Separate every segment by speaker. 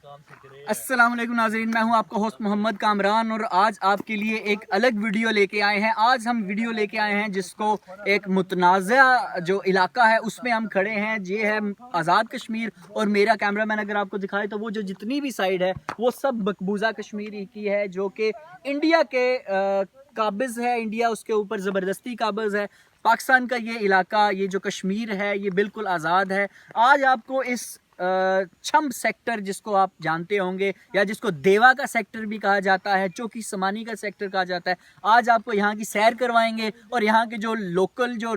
Speaker 1: अस्सलाम वालेकुम नाज़रीन, मैं हूं आपका होस्ट मोहम्मद कामरान और आज आपके लिए एक अलग वीडियो लेके आए हैं। आज हम वीडियो लेके आए हैं जिसको एक मुतनाज़ा जो इलाका है उसमें हम खड़े हैं। ये है आज़ाद कश्मीर और मेरा कैमरामैन अगर आपको दिखाए तो वो जो जितनी भी साइड है वो सब मकबूजा कश्मीर की है, जो कि इंडिया के काबिज़ है। इंडिया उसके ऊपर ज़बरदस्ती काबिज़ है। पाकिस्तान का ये इलाका, ये जो कश्मीर है, ये बिल्कुल आज़ाद है। आज आपको इस छम सेक्टर जिसको आप जानते होंगे या जिसको देवा का सेक्टर भी कहा जाता है, चौकी समानी का सेक्टर कहा जाता है, आज आपको यहाँ की सैर करवाएंगे और यहाँ के जो लोकल जो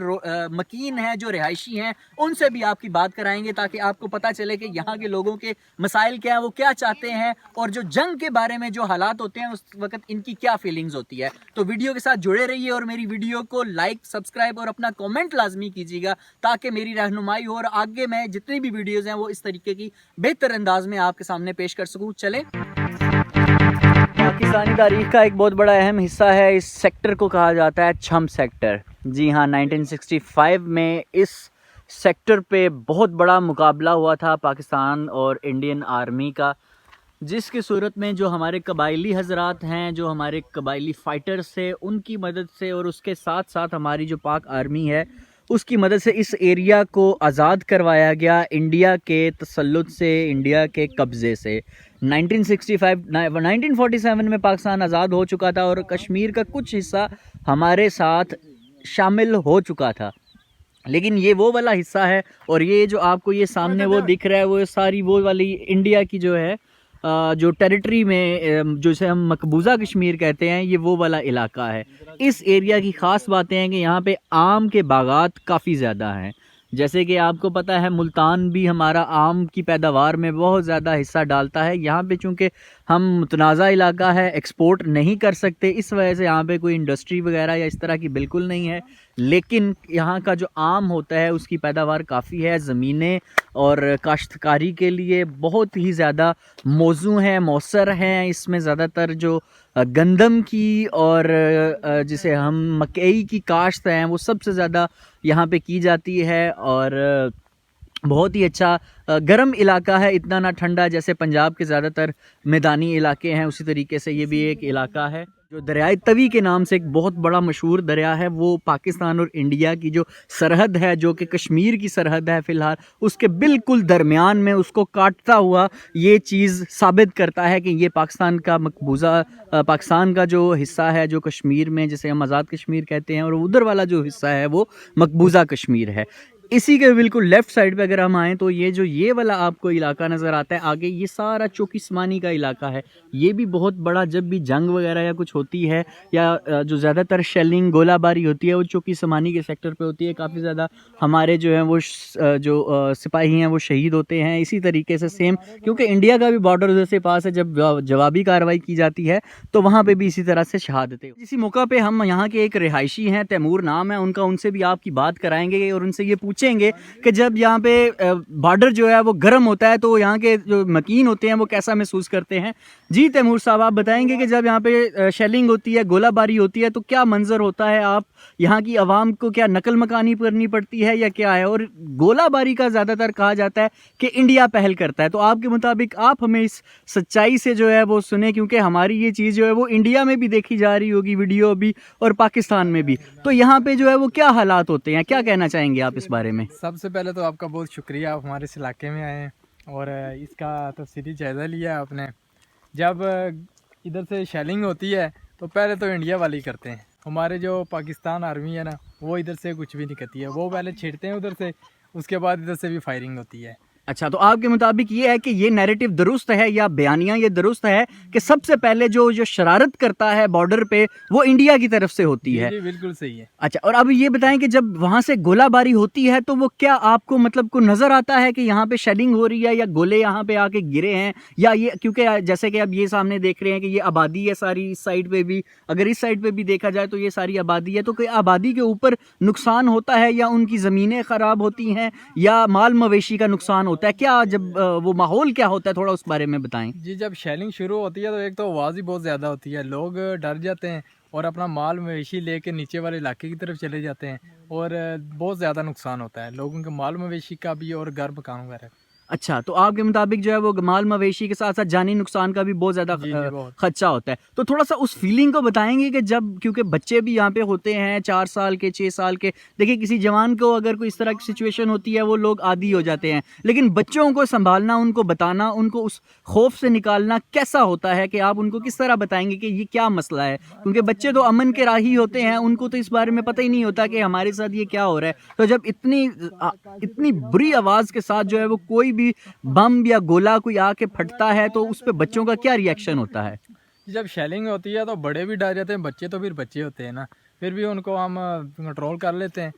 Speaker 1: मकीन हैं, जो रिहायशी हैं, उनसे भी आपकी बात कराएंगे ताकि आपको पता चले कि यहाँ के लोगों के मसाइल क्या हैं, वो क्या चाहते हैं और जो जंग के बारे में जो हालात होते हैं उस वक्त इनकी क्या फीलिंग्स होती है। तो वीडियो के साथ जुड़े रहिए और मेरी वीडियो को लाइक, सब्सक्राइब और अपना कमेंट लाजमी कीजिएगा ताकि मेरी रहनुमाई हो और आगे मैं जितनी भी वीडियोज़ हैं वो इस तरीके की बेहतर अंदाज में आपके सामने पेश कर सकूं। चले, पाकिस्तानी तारीख का एक बहुत बड़ा अहम हिस्सा है, इस सेक्टर को कहा जाता है छम सेक्टर। जी हाँ, 1965 में इस सेक्टर पे बहुत बड़ा मुकाबला हुआ था पाकिस्तान और इंडियन आर्मी का, जिसकी सूरत में जो हमारे कबायली हजरात हैं, जो हमारे कबायली फाइटर्स थे, उनकी मदद से और उसके साथ साथ हमारी जो पाक आर्मी है उसकी मदद से इस एरिया को आज़ाद करवाया गया इंडिया के तसल्लुत से, इंडिया के कब्ज़े से। 1947 में पाकिस्तान आज़ाद हो चुका था और कश्मीर का कुछ हिस्सा हमारे साथ शामिल हो चुका था, लेकिन ये वो वाला हिस्सा है और ये जो आपको ये सामने वो दिख रहा है वो सारी वो वाली इंडिया की जो है जो टेरिटरी में जिसे हम मकबूजा कश्मीर कहते हैं, ये वो वाला इलाका है। इस एरिया की ख़ास बातें हैं कि यहाँ पे आम के बागात काफ़ी ज़्यादा हैं। जैसे कि आपको पता है मुल्तान भी हमारा आम की पैदावार में बहुत ज़्यादा हिस्सा डालता है। यहाँ पे चूँकि हम मुतनाज़ा इलाका है, एक्सपोर्ट नहीं कर सकते, इस वजह से यहाँ पे कोई इंडस्ट्री वगैरह या इस तरह की बिल्कुल नहीं है, लेकिन यहाँ का जो आम होता है उसकी पैदावार काफ़ी है। ज़मीनें और काश्तकारी के लिए बहुत ही ज़्यादा मौजू हैं, मौसर हैं। इसमें ज़्यादातर जो गंदम की और जिसे हम मकई की काश्त हैं वो सबसे ज़्यादा यहाँ पे की जाती है और बहुत ही अच्छा गर्म इलाका है, इतना ना ठंडा जैसे पंजाब के ज़्यादातर मैदानी इलाके हैं, उसी तरीके से ये भी एक इलाका है। जो दरियाए तवी के नाम से एक बहुत बड़ा मशहूर दरिया है, वो पाकिस्तान और इंडिया की जो सरहद है, जो कि कश्मीर की सरहद है फ़िलहाल, उसके बिल्कुल दरमियान में उसको काटता हुआ ये चीज़ साबित करता है कि ये पाकिस्तान का मकबूजा पाकिस्तान का जो हिस्सा है, जो कश्मीर में जिसे हम आज़ाद कश्मीर कहते हैं, और उधर वाला जो हिस्सा है वो मकबूजा कश्मीर है। इसी के बिल्कुल लेफ़्ट साइड पे अगर हम आएँ तो ये वाला आपको इलाका नज़र आता है आगे, ये सारा चौकी समानी का इलाका है। ये भी बहुत बड़ा, जब भी जंग वगैरह या कुछ होती है या जो ज़्यादातर शेलिंग गोलाबारी होती है वो चौकी समानी के सेक्टर पे होती है। काफ़ी ज़्यादा हमारे जो हैं वो सिपाही हैं वो शहीद होते हैं। इसी तरीके से सेम, क्योंकि इंडिया का भी बॉर्डर उधर से पास है, जब जवाबी कार्रवाई की जाती है तो वहाँ पर भी इसी तरह से शहादतें। इसी मौका पर हम यहाँ के एक रिहायशी हैं, तैमूर नाम है उनका, उनसे भी आपकी बात कराएंगे और उनसे ये पूछेंगे कि जब यहाँ पे बॉर्डर जो है वो गर्म होता है तो यहाँ के जो मकीन होते हैं वो कैसा महसूस करते हैं। जी तैमूर साहब, आप बताएंगे कि जब यहाँ पे शेलिंग होती है, गोलाबारी होती है, तो क्या मंजर होता है? आप यहाँ की आवाम को क्या नकल मकानी करनी पड़ती है या क्या है? और गोलाबारी का ज़्यादातर कहा जाता है कि इंडिया पहल करता है, तो आपके मुताबिक आप हमें इस सच्चाई से जो है वो सुने, क्योंकि हमारी ये चीज़ जो है वो इंडिया में भी देखी जा रही होगी वीडियो भी और पाकिस्तान में भी, तो यहाँ पे जो है वो क्या हालात होते हैं, क्या कहना चाहेंगे आप इस बारे में?
Speaker 2: सबसे पहले तो आपका बहुत शुक्रिया, आप हमारे इस इलाके में आए हैं और इसका तफसीली जायज़ा लिया है आपने। जब इधर से शेलिंग होती है तो पहले तो इंडिया वाली करते हैं, हमारे जो पाकिस्तान आर्मी है ना वो इधर से कुछ भी नहीं करती है, वो पहले छेड़ते हैं उधर से, उसके बाद इधर से भी फायरिंग होती है।
Speaker 1: अच्छा, तो आपके मुताबिक ये है कि ये नैरेटिव दुरुस्त है या बयानिया ये दुरुस्त है कि सबसे पहले जो शरारत करता है बॉर्डर पे वो इंडिया की तरफ से होती है?
Speaker 2: जी बिल्कुल सही है।
Speaker 1: अच्छा, और अब ये बताएं कि जब वहाँ से गोलाबारी होती है तो वो क्या आपको मतलब को नज़र आता है कि यहाँ पे शेलिंग हो रही है या गोले यहाँ पे आके गिरे हैं, या ये क्योंकि जैसे कि अब ये सामने देख रहे हैं कि ये आबादी है सारी, इस साइड पे भी, अगर इस साइड पे भी देखा जाए तो ये सारी आबादी है, तो कोई आबादी के ऊपर नुकसान होता है या उनकी ज़मीनें ख़राब होती हैं या माल मवेशी का नुकसान होता है? क्या जब वो माहौल क्या होता है, थोड़ा उस बारे में बताएं।
Speaker 2: जी, जब शेलिंग शुरू होती है तो एक तो आवाज़ ही बहुत ज़्यादा होती है, लोग डर जाते हैं और अपना माल मवेशी लेके नीचे वाले इलाके की तरफ चले जाते हैं और बहुत ज़्यादा नुकसान होता है लोगों के माल मवेशी का भी और घर मकान वगैरह।
Speaker 1: अच्छा, तो आपके मुताबिक जो है वो माल मवेशी के साथ साथ जानी नुकसान का भी बहुत ज़्यादा
Speaker 2: जी, बहुत।
Speaker 1: खदशा होता है। तो थोड़ा सा उस फीलिंग को बताएंगे कि जब, क्योंकि बच्चे भी यहाँ पे होते हैं 4 साल के, 6 साल के। देखिए किसी जवान को अगर कोई इस तरह की सिचुएशन होती है वो लोग आदी हो जाते हैं, लेकिन बच्चों को संभालना, उनको बताना, उनको उस खौफ से निकालना कैसा होता है, कि आप उनको किस तरह बताएंगे कि ये क्या मसला है? क्योंकि बच्चे तो अमन के राही होते हैं, उनको तो इस बारे में पता ही नहीं होता कि हमारे साथ ये क्या हो रहा है। तो जब इतनी बुरी आवाज़ के साथ जो है वो कोई भी बम या गोला कोई आके फटता है, तो उस पे बच्चों का क्या रिएक्शन होता है?
Speaker 2: जब शेलिंग होती है तो बड़े भी डर जाते हैं, बच्चे तो फिर बच्चे होते हैं ना, फिर भी उनको हम कंट्रोल कर लेते हैं।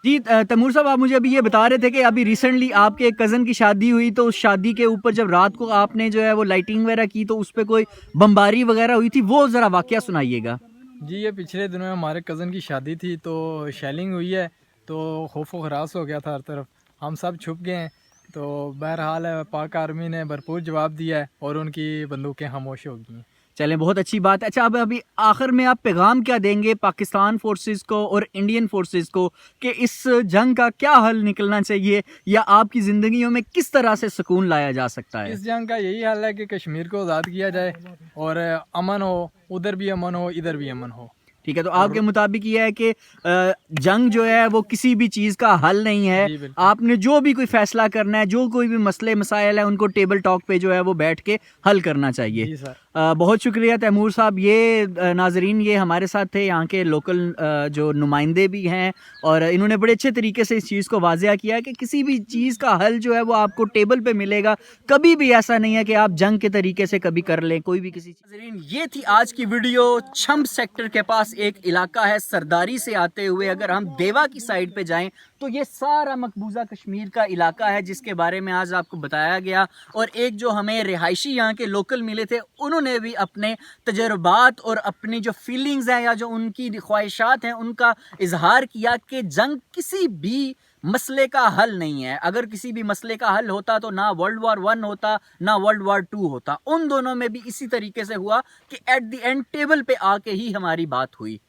Speaker 1: जी, तैमूर साहब, आप मुझे अभी ये बता रहे थे कि अभी रिसेंटली आपके एक कज़न की शादी हुई, तो उस शादी के ऊपर जब रात को आपने जो है वो लाइटिंग वगैरह की तो उस पे कोई बमबारी वगैरह हुई थी, वो ज़रा वाकया सुनाइएगा।
Speaker 2: जी, ये पिछले दिनों में हमारे कज़न की शादी थी, तो शेलिंग हुई है, तो खौफ व खराश हो गया था हर तरफ, हम सब छुप गए हैं। तो बहरहाल पाक आर्मी ने भरपूर जवाब दिया है और उनकी बंदूकें खामोश हो गई हैं।
Speaker 1: चलें, बहुत अच्छी बात है। अच्छा, अब अभी आखिर में आप पैगाम क्या देंगे पाकिस्तान फोर्सेस को और इंडियन फोर्सेस को कि इस जंग का क्या हल निकलना चाहिए, या आपकी ज़िंदगियों में किस तरह से सुकून लाया जा सकता है?
Speaker 2: इस जंग का यही हल है कि कश्मीर को आज़ाद किया जाए और अमन हो, उधर भी अमन हो, इधर भी अमन हो।
Speaker 1: ठीक है, तो आपके मुताबिक ये है कि जंग जो है वो किसी भी चीज़ का हल नहीं है।
Speaker 2: जी, बिल्कुल।
Speaker 1: आपने जो भी कोई फैसला करना है, जो कोई भी मसले मसाइल है, उनको टेबल टॉक पे जो है वो बैठ के हल करना चाहिए।
Speaker 2: जी सर।
Speaker 1: बहुत शुक्रिया तैमूर साहब। ये नाजरीन, ये हमारे साथ थे यहाँ के लोकल जो नुमाइंदे भी हैं, और इन्होंने बड़े अच्छे तरीके से इस चीज़ को वाज़िया किया कि किसी भी चीज़ का हल जो है वो आपको टेबल पे मिलेगा। कभी भी ऐसा नहीं है कि आप जंग के तरीके से कभी कर लें कोई भी किसी चीज़। नाजरीन, ये थी आज की वीडियो। छम्ब सेक्टर के पास एक इलाका है सरदारी से आते हुए, अगर हम देवा की साइड पे जाएं तो ये सारा मकबूजा कश्मीर का इलाका है जिसके बारे में आज आपको बताया गया। और एक जो हमें रिहायशी यहाँ के लोकल मिले थे, उन्होंने भी अपने तजर्बात और अपनी जो फीलिंग्स हैं या जो उनकी ख्वाहिशात हैं उनका इजहार किया कि जंग किसी भी मसले का हल नहीं है। अगर किसी भी मसले का हल होता तो ना वर्ल्ड वॉर 1 होता, ना वर्ल्ड वॉर 2 होता। उन दोनों में भी इसी तरीके से हुआ कि एट द एंड टेबल पे आके ही हमारी बात हुई।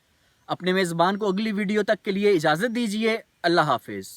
Speaker 1: अपने मेज़बान को अगली वीडियो तक के लिए इजाज़त दीजिए। अल्लाह हाफिज़।